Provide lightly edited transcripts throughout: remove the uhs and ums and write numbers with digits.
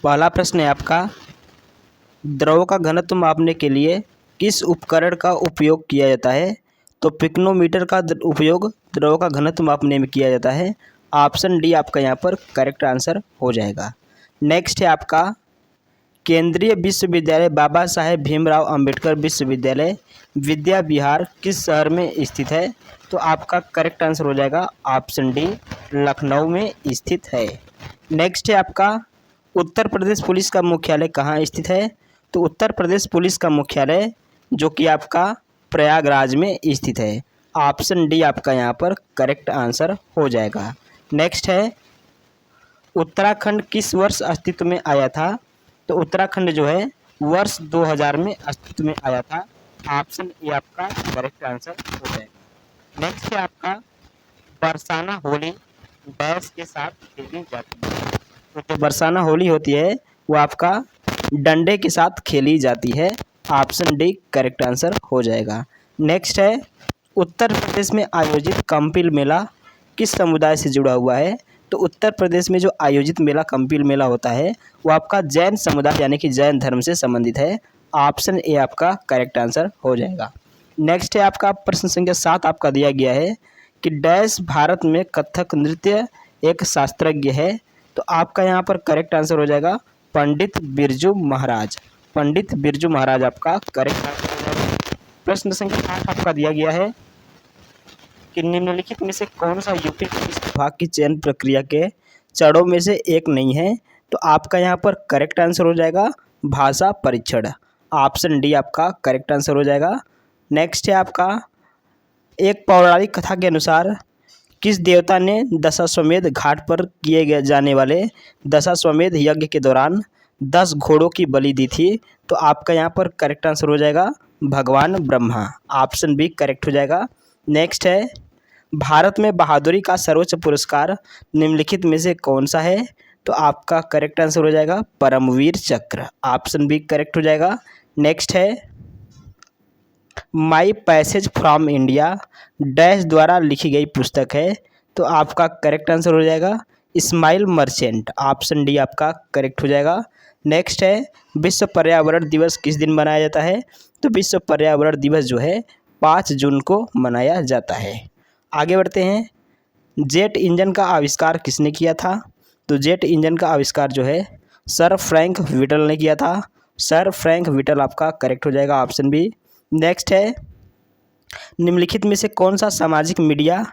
पहला प्रश्न है आपका, द्रव का घनत्व मापने के लिए किस उपकरण का उपयोग किया जाता है? तो पिक्नोमीटर का उपयोग द्रव का घनत्व मापने में किया जाता है। ऑप्शन डी आपका यहाँ पर करेक्ट आंसर हो जाएगा। नेक्स्ट है आपका, केंद्रीय विश्वविद्यालय बाबा साहेब भीमराव अंबेडकर विश्वविद्यालय विद्या विहार किस शहर में स्थित है? तो आपका करेक्ट आंसर हो जाएगा ऑप्शन डी, लखनऊ में स्थित है। नेक्स्ट है आपका, उत्तर प्रदेश पुलिस का मुख्यालय कहाँ स्थित है? तो उत्तर प्रदेश पुलिस का मुख्यालय जो कि आपका प्रयागराज में स्थित है। ऑप्शन डी आपका यहाँ पर करेक्ट आंसर हो जाएगा। नेक्स्ट है, उत्तराखंड किस वर्ष अस्तित्व में आया था? तो उत्तराखंड जो है वर्ष 2000 में अस्तित्व में आया था। ऑप्शन ए आपका करेक्ट आंसर हो जाएगा। नेक्स्ट है आपका, बरसाना होली डैश के साथ खेली जाती है? तो जो बरसाना होली होती है वो आपका डंडे के साथ खेली जाती है। ऑप्शन डी करेक्ट आंसर हो जाएगा। नेक्स्ट है, उत्तर प्रदेश में आयोजित कंपिल मेला किस समुदाय से जुड़ा हुआ है? तो उत्तर प्रदेश में जो आयोजित मेला कंपिल मेला होता है वो आपका जैन समुदाय यानी कि जैन धर्म से संबंधित है। ऑप्शन ए आपका करेक्ट आंसर हो जाएगा। नेक्स्ट है आपका प्रश्न संख्या 7 आपका दिया गया है कि डैश भारत में कथक नृत्य एक शास्त्रज्ञ है? तो आपका यहाँ पर करेक्ट आंसर हो जाएगा पंडित बिरजू महाराज। पंडित बिरजू महाराज आपका करेक्ट आंसर हो जाएगा। प्रश्न संख्या 8 आपका दिया गया है कि निम्नलिखित में से कौन सा यूपी पुलिस विभाग की चयन प्रक्रिया के चरणों में से एक नहीं है? तो आपका यहाँ पर करेक्ट आंसर हो जाएगा भाषा परीक्षण। ऑप्शन डी आपका करेक्ट आंसर हो जाएगा। नेक्स्ट है आपका, एक पौराणिक कथा के अनुसार किस देवता ने दशाश्वमेध घाट पर किए जाने वाले दशाश्वमेध यज्ञ के दौरान 10 घोड़ों की बलि दी थी? तो आपका यहाँ पर करेक्ट आंसर हो जाएगा भगवान ब्रह्मा। ऑप्शन बी करेक्ट हो जाएगा। नेक्स्ट है, भारत में बहादुरी का सर्वोच्च पुरस्कार निम्नलिखित में से कौन सा है? तो आपका करेक्ट आंसर हो जाएगा परमवीर चक्र। ऑप्शन बी करेक्ट हो जाएगा। नेक्स्ट है, माई पैसेज फ्रॉम इंडिया डैश द्वारा लिखी गई पुस्तक है? तो आपका करेक्ट आंसर हो जाएगा इस्माइल मर्चेंट। ऑप्शन डी आपका करेक्ट हो जाएगा। नेक्स्ट है, विश्व पर्यावरण दिवस किस दिन मनाया जाता है? तो विश्व पर्यावरण दिवस जो है 5 जून को मनाया जाता है। आगे बढ़ते हैं, जेट इंजन का आविष्कार किसने किया था? तो जेट इंजन का आविष्कार जो है सर फ्रैंक विटल ने किया था। सर फ्रैंक विटल आपका करेक्ट हो जाएगा। Option B. नेक्स्ट है, निम्नलिखित में से कौन सा सामाजिक मीडिया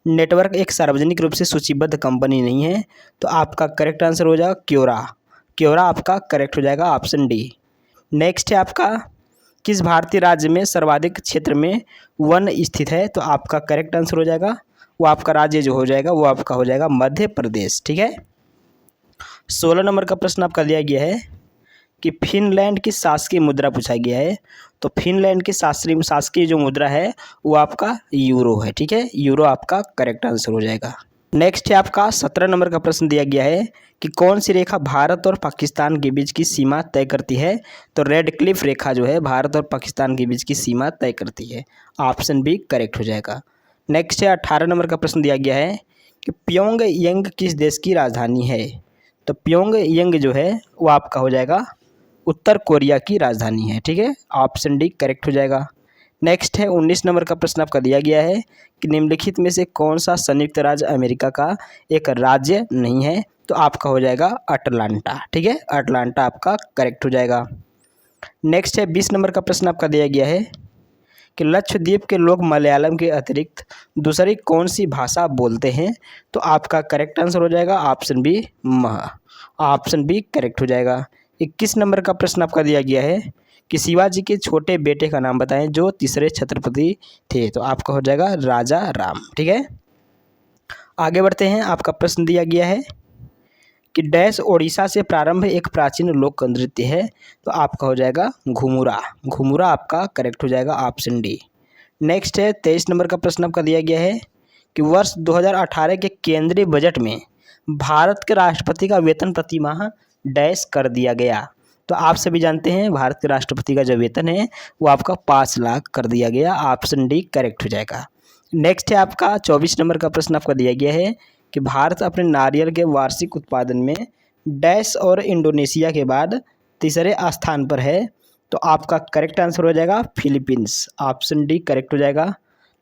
नेटवर्क एक सार्वजनिक रूप से सूचीबद्ध कंपनी नहीं है? तो आपका करेक्ट आंसर हो जाएगा क्योरा। क्योरा आपका करेक्ट हो जाएगा। Option D. नेक्स्ट है आपका, किस भारतीय राज्य में सर्वाधिक क्षेत्र में वन स्थित है? तो आपका करेक्ट आंसर हो जाएगा वो आपका राज्य जो हो जाएगा वो आपका हो जाएगा मध्य प्रदेश। ठीक है। 16 नंबर का प्रश्न आपका दिया गया है कि फिनलैंड की शासकीय मुद्रा पूछा गया है। तो फिनलैंड की शासकीय जो मुद्रा है वो आपका यूरो है। ठीक है, यूरो आपका करेक्ट आंसर हो जाएगा। नेक्स्ट है आपका 17 नंबर का प्रश्न दिया गया है कि कौन सी रेखा भारत और पाकिस्तान के बीच की सीमा तय करती है? तो रेड क्लिफ रेखा जो है भारत और पाकिस्तान के बीच की सीमा तय करती है। ऑप्शन बी करेक्ट हो जाएगा। नेक्स्ट है 18 नंबर का प्रश्न दिया गया है कि प्योंगयांग किस देश की राजधानी है? तो प्योंगयांग जो है वो आपका हो जाएगा उत्तर कोरिया की राजधानी है। ठीक है, ऑप्शन डी करेक्ट हो जाएगा। नेक्स्ट है 19 नंबर का प्रश्न आपका दिया गया है कि निम्नलिखित में से कौन सा संयुक्त राज्य अमेरिका का एक राज्य नहीं है? तो आपका हो जाएगा अटलांटा। ठीक है, अटलांटा आपका करेक्ट हो जाएगा। नेक्स्ट है 20 नंबर का प्रश्न आपका दिया गया है कि लक्षद्वीप के लोग मलयालम के अतिरिक्त दूसरी कौन सी भाषा बोलते हैं? तो आपका करेक्ट आंसर हो जाएगा option B option B correct हो जाएगा। 21 नंबर का प्रश्न आपका दिया गया है कि शिवाजी के छोटे बेटे का नाम बताएं जो तीसरे छत्रपति थे? तो आपका हो जाएगा राजा राम। ठीक है, आगे बढ़ते हैं। आपका प्रश्न दिया गया है कि डैश ओडिशा से प्रारंभ एक प्राचीन लोक नृत्य है? तो आपका हो जाएगा घुमुरा। घुमुरा आपका करेक्ट हो जाएगा। Option D. नेक्स्ट है 23 नंबर का प्रश्न आपका दिया गया है कि वर्ष 2018 के केंद्रीय बजट में भारत के राष्ट्रपति का वेतन प्रतिमाह डैश कर दिया गया? तो आप सभी जानते हैं भारत के राष्ट्रपति का जो वेतन है वो आपका 5 लाख कर दिया गया। ऑप्शन डी करेक्ट हो जाएगा। नेक्स्ट है आपका 24 नंबर का प्रश्न आपका दिया गया है कि भारत अपने नारियल के वार्षिक उत्पादन में डैश और इंडोनेशिया के बाद तीसरे स्थान पर है, तो आपका करेक्ट आंसर हो जाएगा फिलीपींस। ऑप्शन डी करेक्ट हो जाएगा।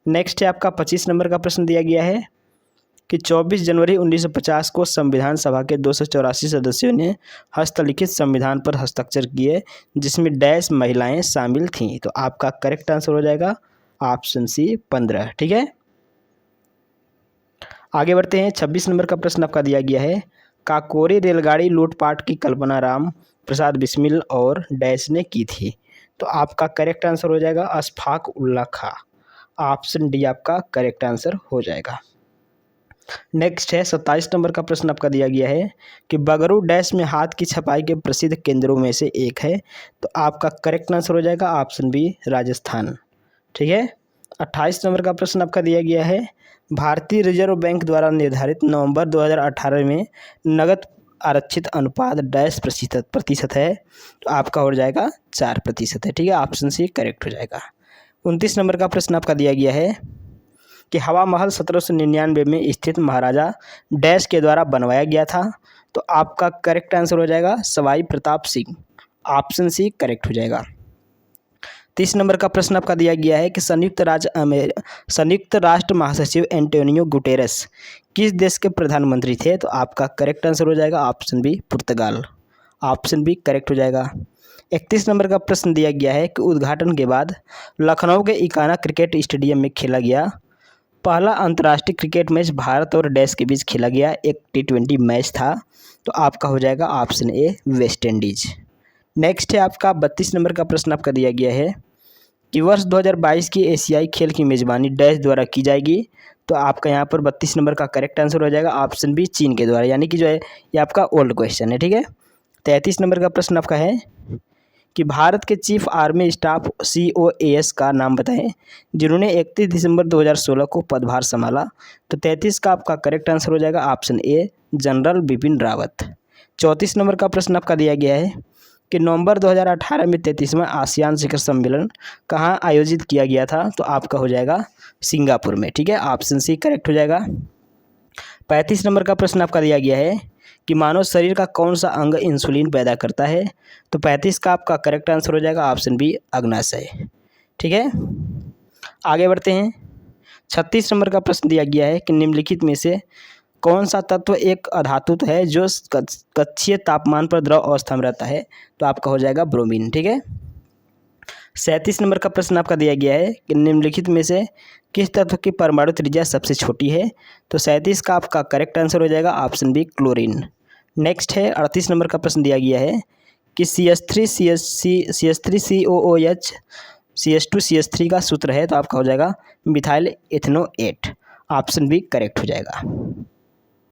नेक्स्ट है आपका 25 नंबर का प्रश्न दिया गया है कि 24 जनवरी 1950 को संविधान सभा के 284 सदस्यों ने हस्तलिखित संविधान पर हस्ताक्षर किए, जिसमें डैश महिलाएं शामिल थीं। तो आपका करेक्ट आंसर हो जाएगा ऑप्शन सी 15। ठीक है, आगे बढ़ते हैं। 26 नंबर का प्रश्न आपका दिया गया है, काकोरी रेलगाड़ी लूटपाट की कल्पना राम प्रसाद बिस्मिल और डैश ने की थी। तो आपका करेक्ट आंसर हो जाएगा अशफाक उल्ला खां। ऑप्शन डी आपका करेक्ट आंसर हो जाएगा। नेक्स्ट है 27 नंबर का प्रश्न आपका दिया गया है कि बगरू डैश में हाथ की छपाई के प्रसिद्ध केंद्रों में से एक है। तो आपका करेक्ट आंसर हो जाएगा ऑप्शन बी राजस्थान। ठीक है, 28 नंबर का प्रश्न आपका दिया गया है, भारतीय रिजर्व बैंक द्वारा निर्धारित नवंबर 2018 में नगद आरक्षित अनुपात डैश प्रतिशत है। तो आपका हो जाएगा 4% है। ठीक है, ऑप्शन सी करेक्ट हो जाएगा। 29 नंबर का प्रश्न आपका दिया गया है कि हवा महल 1799 में स्थित महाराजा डैश के द्वारा बनवाया गया था। तो आपका करेक्ट आंसर हो जाएगा Sawai Pratap Singh. Option C correct हो जाएगा। 30 नंबर का प्रश्न आपका दिया गया है कि संयुक्त राष्ट्र महासचिव एंटोनियो गुटेरेस किस देश के प्रधानमंत्री थे। तो आपका करेक्ट आंसर हो जाएगा ऑप्शन बी पुर्तगाल। ऑप्शन बी करेक्ट हो जाएगा। 31 नंबर का प्रश्न दिया गया है कि उद्घाटन के बाद लखनऊ के इकाना क्रिकेट स्टेडियम में खेला गया पहला अंतर्राष्ट्रीय क्रिकेट मैच भारत और डैश के बीच खेला गया एक T20 मैच था। तो आपका हो जाएगा option A West Indies. Next है आपका 32 नंबर का प्रश्न आपका दिया गया है कि वर्ष 2022 की एशियाई खेल की मेज़बानी डैश द्वारा की जाएगी। तो आपका यहाँ पर 32 नंबर का करेक्ट आंसर हो जाएगा ऑप्शन बी चीन के द्वारा, यानी कि जो है ये आपका ओल्ड क्वेश्चन है। ठीक है, 33 नंबर का प्रश्न आपका है कि भारत के चीफ आर्मी स्टाफ COAS का नाम बताएं जिन्होंने 31 दिसंबर 2016 को पदभार संभाला। तो 33 का आपका करेक्ट आंसर हो जाएगा option a general Bipin Rawat. 34 number का प्रश्न आपका दिया गया है कि नवंबर 2018 में 33वां आसियान शिखर सम्मेलन कहाँ आयोजित किया गया था। तो आपका हो जाएगा सिंगापुर में। ठीक है, ऑप्शन सी करेक्ट हो जाएगा। 35 नंबर का प्रश्न आपका दिया गया है कि मानव शरीर का कौन सा अंग इंसुलिन पैदा करता है। तो 35 का आपका करेक्ट आंसर हो जाएगा ऑप्शन बी अग्नाशय। ठीक है, आगे बढ़ते हैं। 36 नंबर का प्रश्न दिया गया है कि निम्नलिखित में से कौन सा तत्व एक अधातु है जो कक्षीय तापमान पर द्रव अवस्था में रहता है। तो आपका हो जाएगा ब्रोमीन। ठीक है, 37 नंबर का प्रश्न आपका दिया गया है कि निम्नलिखित में से किस तत्व की परमाणु त्रिज्या सबसे छोटी है। तो 37 का आपका करेक्ट आंसर हो जाएगा ऑप्शन बी क्लोरीन। नेक्स्ट है 38 नंबर का प्रश्न दिया गया है कि CH3COOH CH2CH3 का सूत्र है। तो आपका हो जाएगा मिथाइल एथनोएट। ऑप्शन बी करेक्ट हो जाएगा।